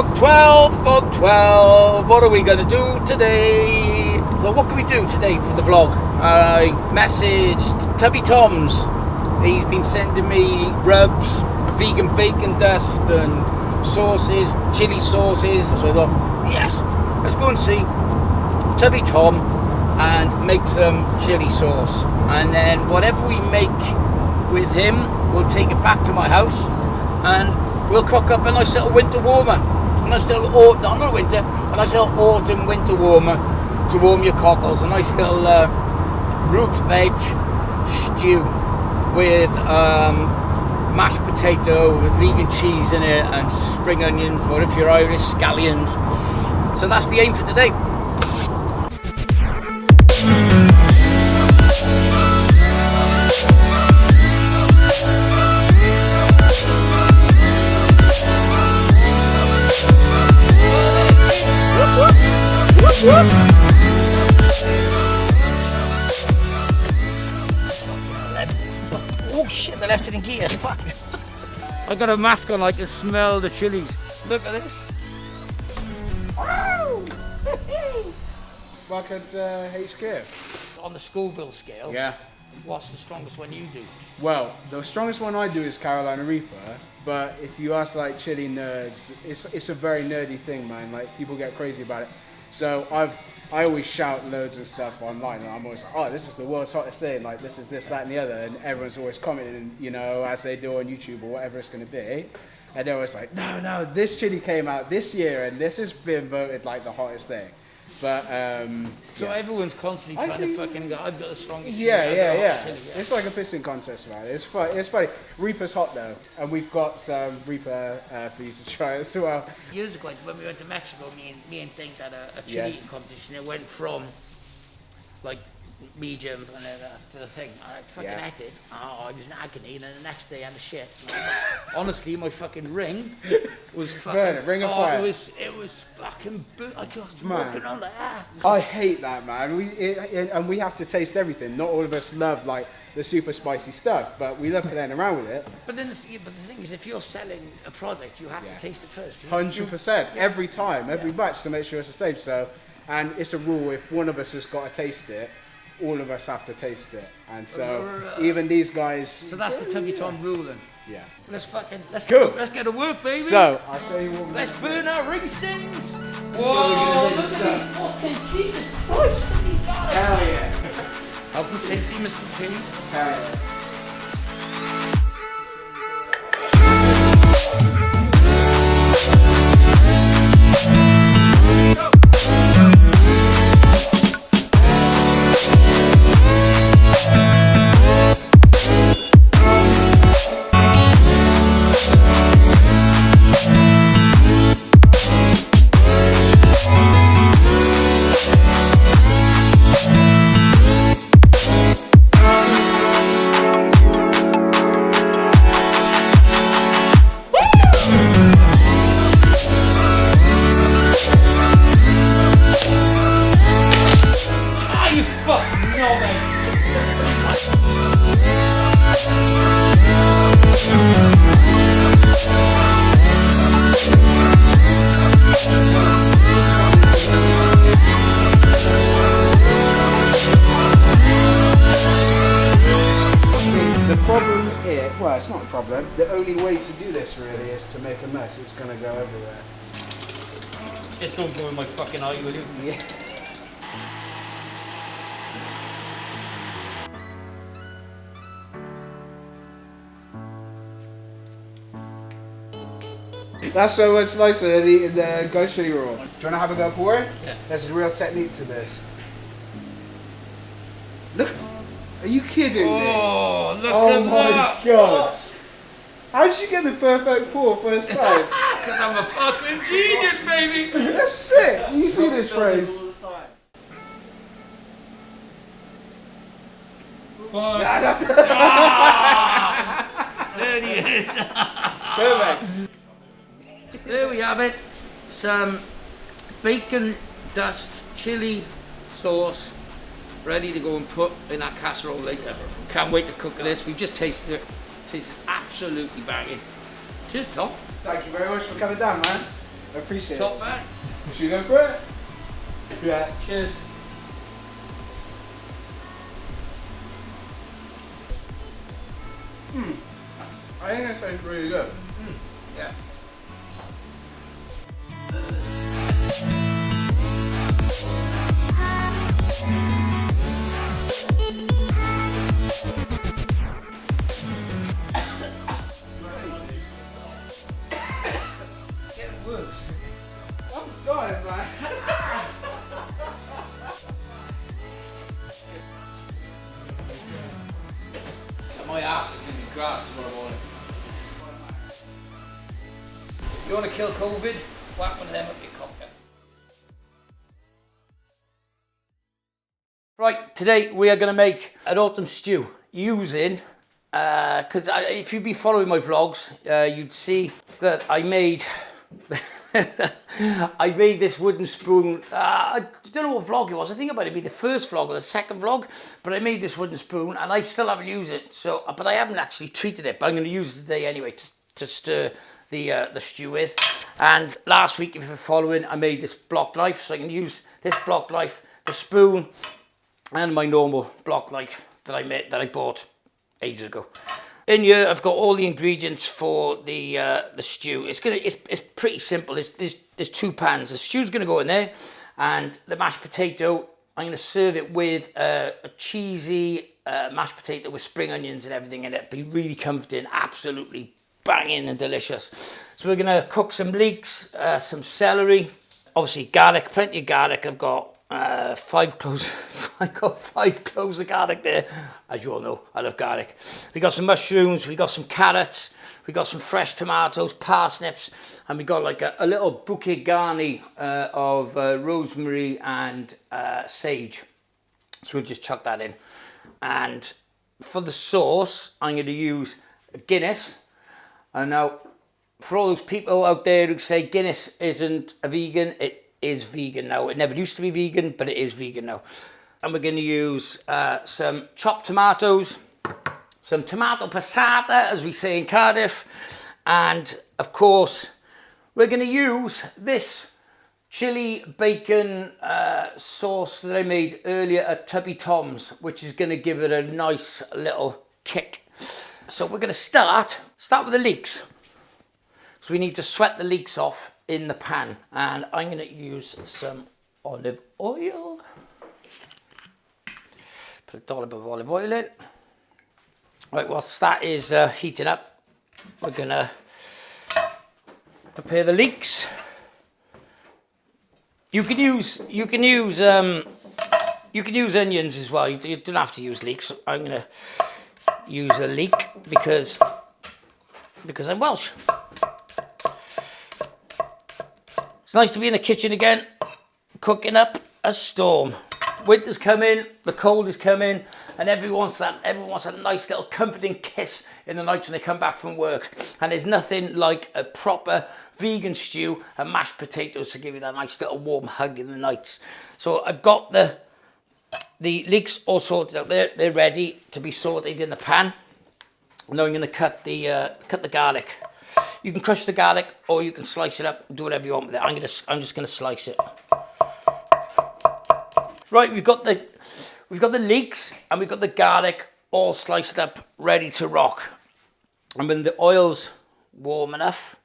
Fog 12, Fog 12. What are we going to do today? So what can we do today for the vlog? I messaged Tubby Toms. He's been sending me rubs, vegan bacon dust and sauces, chili sauces. So I thought, yes, let's go and see Tubby Tom and make some chili sauce. And then whatever we make with him, we'll take it back to my house and we'll cook up a nice little winter warmer. A nice little autumn, not winter, a nice little autumn winter warmer to warm your cockles. A nice little root veg stew with mashed potato with vegan cheese in it and spring onions, or if you're Irish, scallions. So that's the aim for today. Oh shit, they left it in gear, fuck. I got a mask on, I can smell the chilies. Look at this. Back at HQ. On the Scoville scale, Yeah. what's the strongest one you do? Well, the strongest one I do is Carolina Reaper, but if you ask like chili nerds, it's a very nerdy thing, man. Like people get crazy about it. So I always shout loads of stuff online, and I'm always like, oh, this is the world's hottest thing, like this is this, that, and the other, and everyone's always commenting, you know, as they do on YouTube or whatever it's going to be, and they're always like, no, this chili came out this year, and this has been voted like the hottest thing. But so yeah. Everyone's constantly trying to fucking go, I've got the strongest chili. Yeah. Chili, It's like a pissing contest, man. It's funny. Reaper's hot though, and we've got some Reaper for you to try as well. Years ago, when we went to Mexico, me and things had a chili eating competition. It went from like medium and then to the thing. I fucking ate it. Oh, I was in agony, and then the next day I had a shit. Honestly, my fucking ring was fucking. Ring of fire. It was fucking. I was walking on like that. I hate that, man. And we have to taste everything. Not all of us love like the super spicy stuff, but we love playing around with it. But then, the thing is, if you're selling a product, you have to taste it first. 100%, every time, every batch to make sure it's the same. So, and it's a rule: if one of us has got to taste it, all of us have to taste it. And so, even these guys. So that's the Tubby Tom rule then. Yeah. Let's Cool. Let's get to work, baby. So I'll tell you what. Let's burn our ring stings. Whoa! Look at these fucking Jesus Christ! Look at these guys. Hell yeah. Help with safety, Mr. T. Hell yeah. Well, it's not a problem. The only way to do this really is to make a mess. It's going to go everywhere. Just don't go in my fucking eye, will you? Yeah. That's so much nicer than eating the ghost chili roll. Do you want to have a go pour it? Yeah. There's a real technique to this. Look. Are you kidding me? Oh, look oh at my that! God! How did you get the perfect pour first time? Because I'm a fucking genius, baby! That's sick! You see this phrase? Nah, that's there he is! Perfect! There we have it. Some bacon-dust chili sauce ready to go and put in our casserole later. Can't wait to cook this. We've just tasted it. Tastes absolutely banging. Cheers, Tom. Thank you very much for coming down, man. I appreciate Top it. man. Should we go for it? Yeah. Cheers. I think that tastes really good. Yeah. I'm dying, man. My ass is going to be grass tomorrow morning. You want to kill COVID? Whack one of them up your cocker. Right, today we are going to make an autumn stew using, because if you've been following my vlogs, you'd see that I made this wooden spoon. I don't know what vlog it was. I think it might have been the first vlog or the second vlog, but I made this wooden spoon and I still haven't used it. So, but I haven't actually treated it, but I'm going to use it today anyway to stir the stew with. And last week, if you're following, I made this block knife, so I can use this block knife, the spoon, and my normal block knife that I bought ages ago. In here, I've got all the ingredients for the stew. It's pretty simple. There's 2 pans. The stew's gonna go in there, and the mashed potato. I'm gonna serve it with a cheesy mashed potato with spring onions and everything in it. Be really comforting, absolutely banging and delicious. So we're gonna cook some leeks, some celery, obviously garlic, plenty of garlic. I've got 5 cloves. I got 5 cloves of garlic there. As you all know, I love garlic. We got some mushrooms, we got some carrots, we got some fresh tomatoes, parsnips, and we got like a little bouquet garni of rosemary and sage. So we'll just chuck that in. And for the sauce, I'm going to use Guinness. And now, for all those people out there who say Guinness isn't a vegan, it is vegan now. It never used to be vegan, but it is vegan now. And we're going to use some chopped tomatoes, some tomato passata, as we say in Cardiff, and of course we're going to use this chili bacon sauce that I made earlier at Tubby Toms, which is going to give it a nice little kick. So we're going to start with the leeks. So we need to sweat the leeks off in the pan, and I'm going to use some olive oil. Put a dollop of olive oil in. Right, whilst that is heating up, we're going to prepare the leeks. You can use onions as well. You don't have to use leeks. I'm going to use a leek because I'm Welsh. It's nice to be in the kitchen again, cooking up a storm. Winter's coming, the cold is coming, and everyone wants that nice little comforting kiss in the night when they come back from work. And there's nothing like a proper vegan stew and mashed potatoes to give you that nice little warm hug in the night. So I've got the leeks all sorted out there. They're ready to be sauteed in the pan. Now I'm going to cut the garlic. You can crush the garlic or you can slice it up and do whatever you want with it. I'm just going to slice it. Right, we've got the leeks and we've got the garlic all sliced up, ready to rock. And when the oil's warm enough,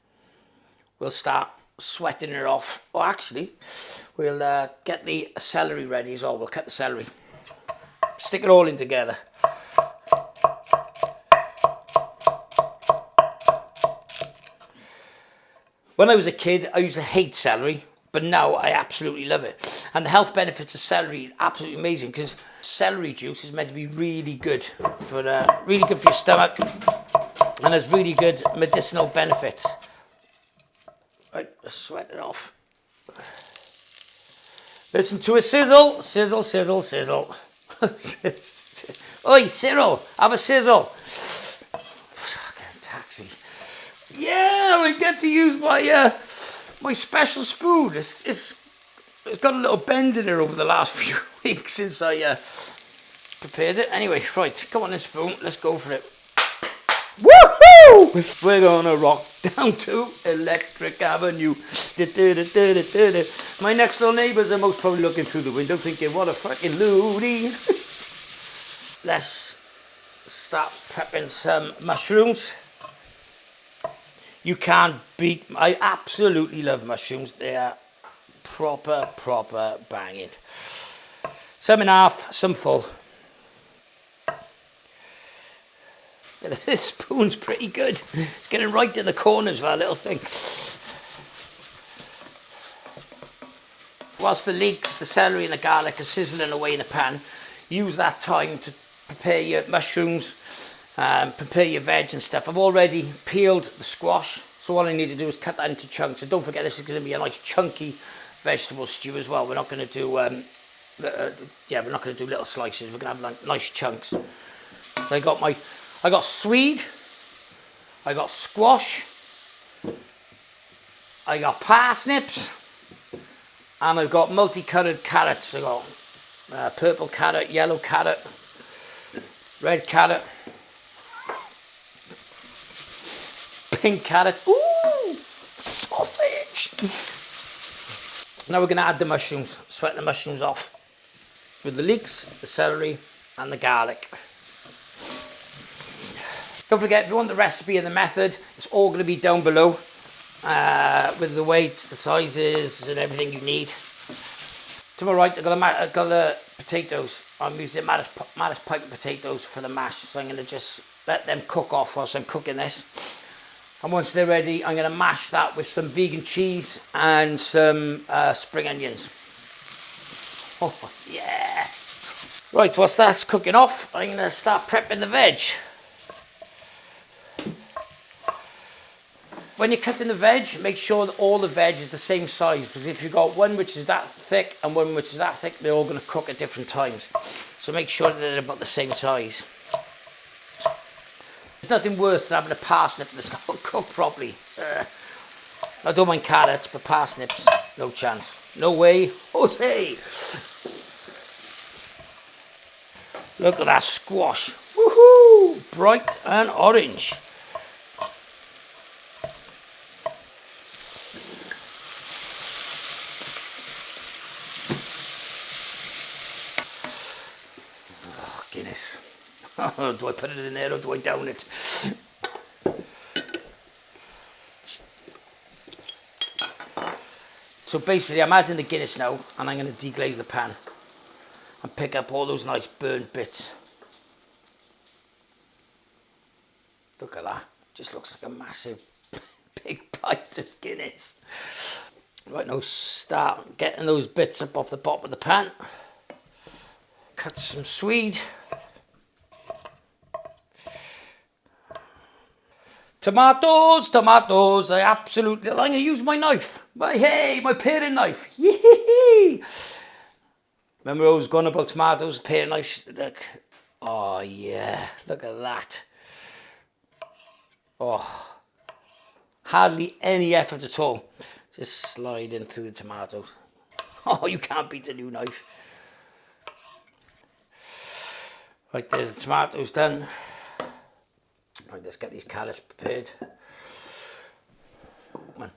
we'll start sweating it off. Oh, actually, we'll get the celery ready as well. We'll cut the celery. Stick it all in together. When I was a kid, I used to hate celery, but now I absolutely love it. And the health benefits of celery is absolutely amazing because celery juice is meant to be really good for your stomach, and has really good medicinal benefits. Right, let's sweat it off. Listen to a sizzle, sizzle, sizzle, sizzle. Oi, Cyril, have a sizzle. Fucking taxi. Yeah, we get to use my my special spoon. It's got a little bend in it over the last few weeks since I prepared it. Anyway, right, come on then, spoon. Let's go for it. Woohoo! We're gonna rock down to Electric Avenue. My next door neighbours are most probably looking through the window thinking, what a fucking loony. Let's start prepping some mushrooms. You can't beat, I absolutely love mushrooms. They are proper banging. Some in half, some full. This spoon's pretty good. It's getting right in the corners of our little thing. Whilst the leeks, the celery and the garlic are sizzling away in the pan, use that time to prepare your mushrooms, prepare your veg and stuff. I've already peeled the squash, so all I need to do is cut that into chunks. And don't forget, this is going to be a nice chunky vegetable stew as well. We're not going to do, we're not going to do little slices. We're going to have like nice chunks. So I got swede, I got squash, I got parsnips, and I've got multicoloured carrots. I got purple carrot, yellow carrot, red carrot, pink carrot. Ooh, sausage! Now we're going to add the mushrooms, sweat the mushrooms off with the leeks, the celery, and the garlic. Don't forget, if you want the recipe and the method, it's all going to be down below with the weights, the sizes, and everything you need. To my right, I've got the potatoes. I'm using Mattis Piper potatoes for the mash, so I'm going to just let them cook off whilst I'm cooking this. And once they're ready, I'm going to mash that with some vegan cheese and some spring onions. Oh, yeah! Right, whilst that's cooking off, I'm going to start prepping the veg. When you're cutting the veg, make sure that all the veg is the same size, because if you've got one which is that thick and one which is that thick, they're all going to cook at different times. So make sure that they're about the same size. There's nothing worse than having a parsnip that's not cooked properly. I don't mind carrots, but parsnips, no chance. No way, Jose! Look at that squash. Woohoo! Bright and orange. Guinness. Do I put it in there or do I down it? So basically I'm adding the Guinness now, and I'm going to deglaze the pan and pick up all those nice burnt bits. Look at that. Just looks like a massive big pint of Guinness. Right, now start getting those bits up off the bottom of the pan. Cut some swede. Tomatoes, tomatoes. I'm going to use my knife. My paring knife. Yee-hee-hee. Remember I was going about tomatoes, paring knife. Look. Oh yeah, look at that. Oh, hardly any effort at all. Just slide in through the tomatoes. Oh, you can't beat a new knife. Right, there's the tomatoes done. Right, let's get these carrots prepared. Come on.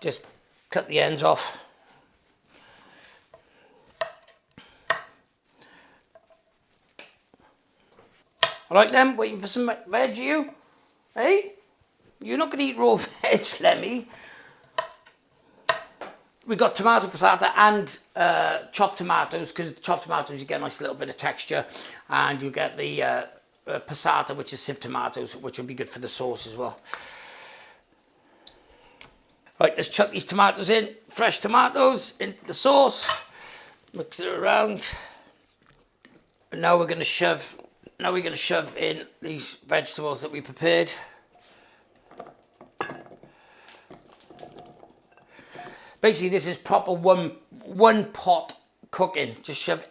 Just cut the ends off. All right then, waiting for some veg, you? Hey? You're not going to eat raw veg, Lemmy. We got tomato passata and chopped tomatoes, because chopped tomatoes you get a nice little bit of texture, and you get the passata, which is sieved tomatoes, which will be good for the sauce as well. Right, let's chuck these tomatoes in, fresh tomatoes into the sauce, mix it around. And now we're going to shove in these vegetables that we prepared. Basically, this is proper one pot cooking. Just shove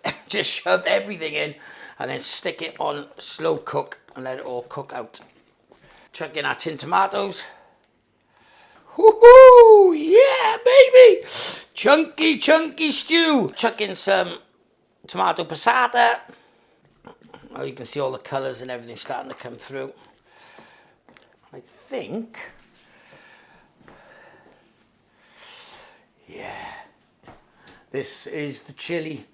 everything in, and then stick it on slow cook and let it all cook out. Chuck in our tin tomatoes. Woohoo! Yeah, baby! Chunky stew. Chuck in some tomato passata. Now you can see all the colours and everything starting to come through. I think, yeah, this is the chili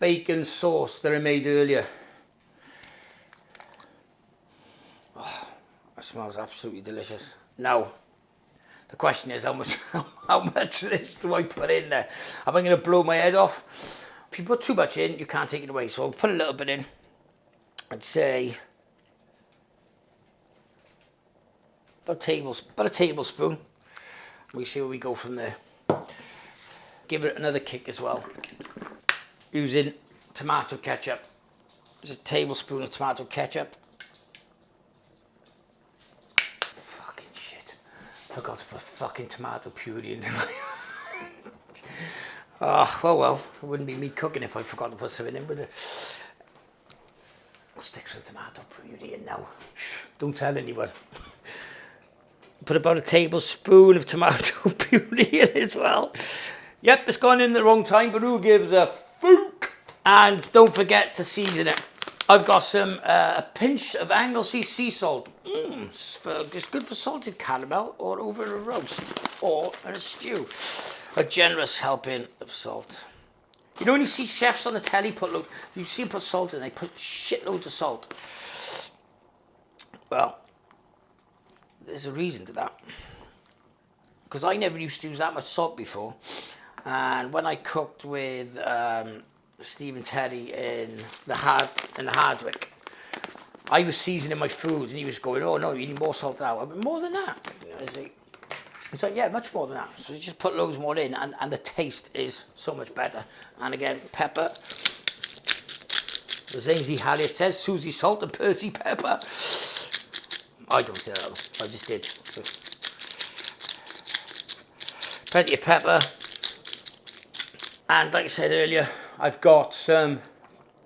bacon sauce that I made earlier. Oh, that smells absolutely delicious. Now, the question is how much of this do I put in there? Am I going to blow my head off? If you put too much in, you can't take it away. So I'll put a little bit in. I'd say about a tablespoon. We see where we go from there. Give it another kick as well. Using tomato ketchup. Just a tablespoon of tomato ketchup. Fucking shit. Forgot to put fucking tomato puree into my... Oh, well, it wouldn't be me cooking if I forgot to put something in, would it? I'll stick some tomato puree in now. Don't tell anyone. Put about a tablespoon of tomato puree in as well. Yep, it's gone in the wrong time, but who gives a fuck? And don't forget to season it. I've got some a pinch of Anglesey sea salt. It's good for salted caramel or over a roast or in a stew. A generous helping of salt. You don't even see chefs on the telly you see them put salt in, they put shitloads of salt. Well, there's a reason to that. Because I never used to use that much salt before. And when I cooked with Stephen Terry in the Hardwick, I was seasoning my food and he was going, oh no, you need more salt now. I mean, more than that. You know, it's like, yeah, much more than that. So you just put loads more in and the taste is so much better. And again, pepper. As Ainsley Harriet says, Susie salt and Percy pepper. I don't say that, I just did. Plenty of pepper. And like I said earlier, I've got some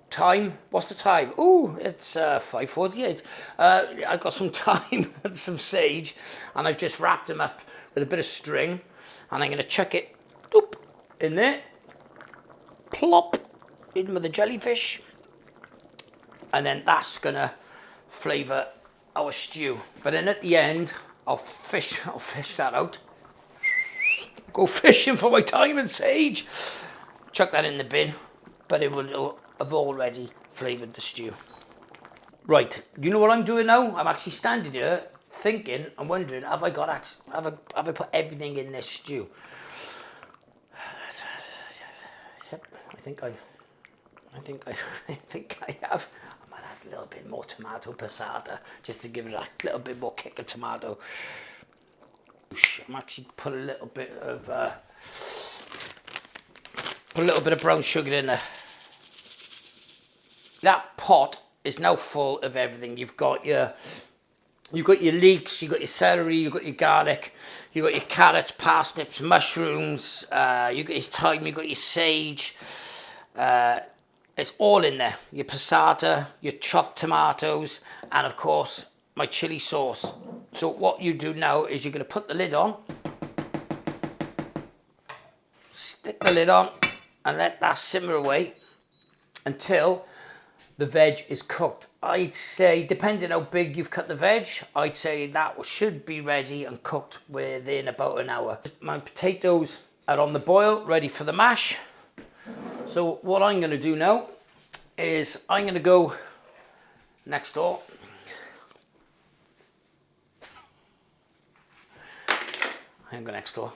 thyme. What's the thyme? Ooh, it's 5:48. I've got some thyme and some sage, and I've just wrapped them up with a bit of string, and I'm going to chuck it doop, in there, plop in with the jellyfish, and then that's going to flavour our stew. But then at the end, I'll fish that out. Go fishing for my thyme and sage. Chuck that in the bin, but it will have already flavoured the stew. Right, you know what I'm doing now? I'm actually standing here thinking and wondering, have I put everything in this stew? Yep, I think I have. I might add a little bit more tomato passata just to give it a little bit more kick of tomato. I'm actually put a little bit of brown sugar in there. That pot is now full of everything. You've got your leeks, you've got your celery, you've got your garlic, you've got your carrots, parsnips, mushrooms, you've got your thyme, you've got your sage. It's all in there. Your passata, your chopped tomatoes, and of course my chili sauce. So what you do now is you're going to put the lid on, stick the lid on, and let that simmer away until the veg is cooked. I'd say, depending how big you've cut the veg, I'd say that should be ready and cooked within about an hour. My potatoes are on the boil, ready for the mash. So what I'm going to do now is I'm going to go next door. I'm going to go next door.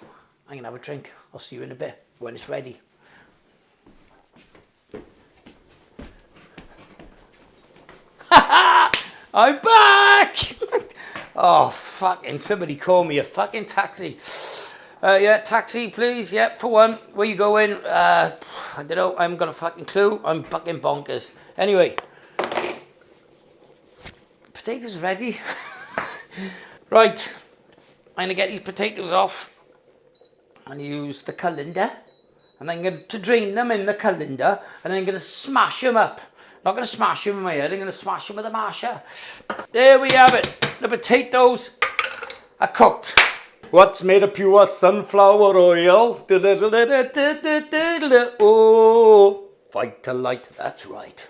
I'm going to have a drink. I'll see you in a bit when it's ready. I'm back! Oh, fucking somebody call me a fucking taxi. Yeah, taxi, please. Yep, for one. Where you going? I don't know. I haven't got a fucking clue. I'm fucking bonkers. Anyway. Potatoes ready. Right. I'm going to get these potatoes off and use the colander. And I'm going to drain them in the colander. And I'm going to smash them up. Not going to smash them in my head, I'm going to smash them with a masher. There we have it. The potatoes are cooked. What's made of pure sunflower oil? Oh, fight to light. That's right.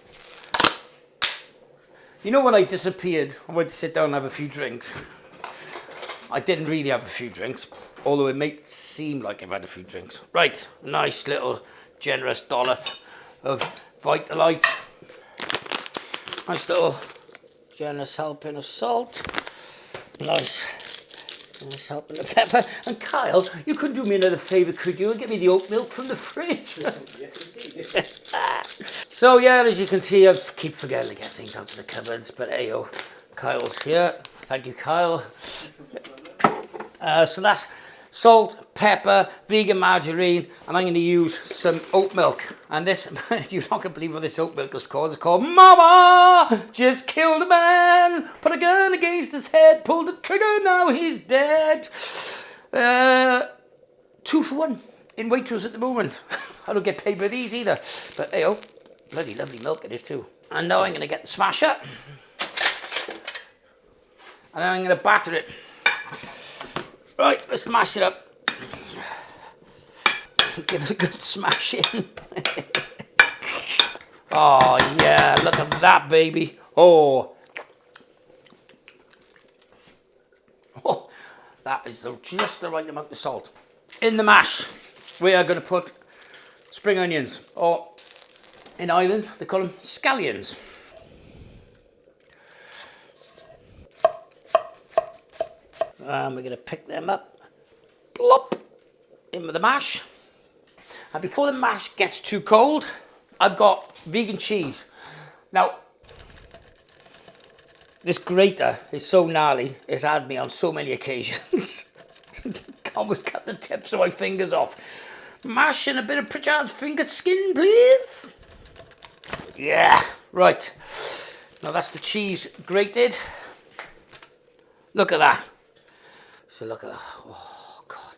You know when I disappeared, I went to sit down and have a few drinks. I didn't really have a few drinks, although it may seem like I've had a few drinks. Right, nice little generous dollop of Vitalite. Nice little generous helping of salt. Nice helping of pepper. And Kyle, you couldn't do me another favour, could you? And get me the oat milk from the fridge. Yes, indeed. So yeah, as you can see, I keep forgetting to get things out of the cupboards, but hey-oh, Kyle's here. Thank you, Kyle. So that's salt, pepper, vegan margarine, and I'm going to use some oat milk. And this, you're not going to believe what this oat milk is called. It's called Mama Just Killed a Man, put a gun against his head, pulled the trigger, now he's dead. 2 for 1 in Waitrose at the moment. I don't get paid by these either. But hey-oh, bloody lovely milk it is too. And now I'm going to get the smasher. And then I'm going to batter it. Right, let's smash it up. Give it a good smash in. Oh yeah, look at that, baby. Oh, that is just the right amount of salt. In the mash, we are going to put spring onions, or in Ireland they call them scallions. And we're going to pick them up, plop, in with the mash. And before the mash gets too cold, I've got vegan cheese. Now, this grater is so gnarly, it's had me on so many occasions. Almost cut the tips of my fingers off. Mash and a bit of Pritchard's fingered skin, please. Yeah, right. Now that's the cheese grated. Look at that. So look at that. Oh God.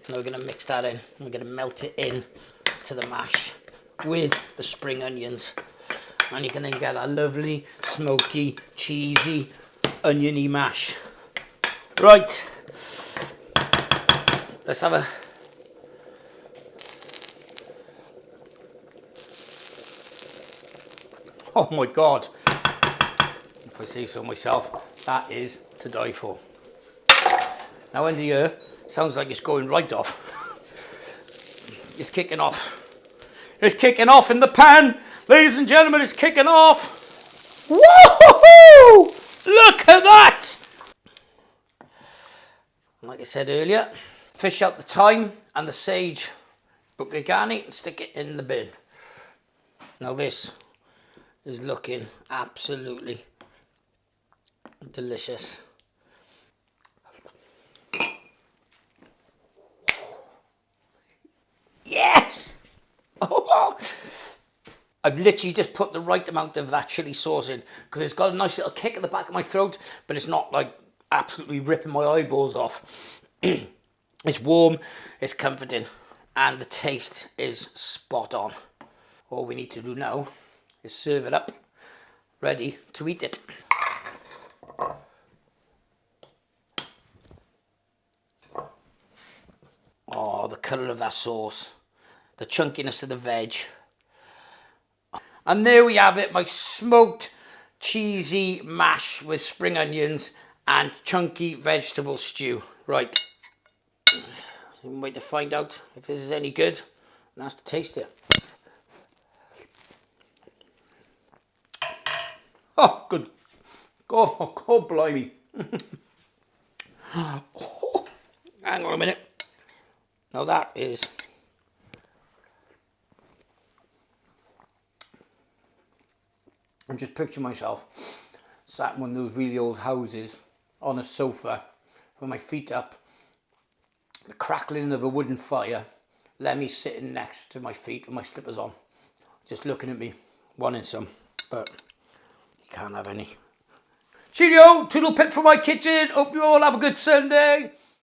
Now we're going to mix that in. We're going to melt it in to the mash with the spring onions. And you're going to get that lovely, smoky, cheesy, oniony mash. Right. Let's have a... Oh my God. If I say so myself, that is to die for. Now under here, sounds like it's going right off. It's kicking off. It's kicking off in the pan. Ladies and gentlemen, it's kicking off. Woohoo! Look at that! Like I said earlier, fish out the thyme and the sage, but garnish and stick it in the bin. Now this is looking absolutely delicious. Yes! Oh. I've literally just put the right amount of that chili sauce in because it's got a nice little kick at the back of my throat, but it's not like absolutely ripping my eyeballs off. It's warm, it's comforting, and the taste is spot on. All we need to do now is serve it up, ready to eat it. Oh, the colour of that sauce, the chunkiness of the veg. And there we have it, my smoked cheesy mash with spring onions and chunky vegetable stew. Right, wait to find out if this is any good, and that's to taste it. Oh, good. Oh, God, blimey. Oh, hang on a minute. Now that is... I'm just picturing myself sat in one of those really old houses on a sofa with my feet up, the crackling of a wooden fire, Lemmy sitting next to my feet with my slippers on, just looking at me, wanting some, but you can't have any. Cheerio, toodle pip from my kitchen. Hope you all have a good Sunday.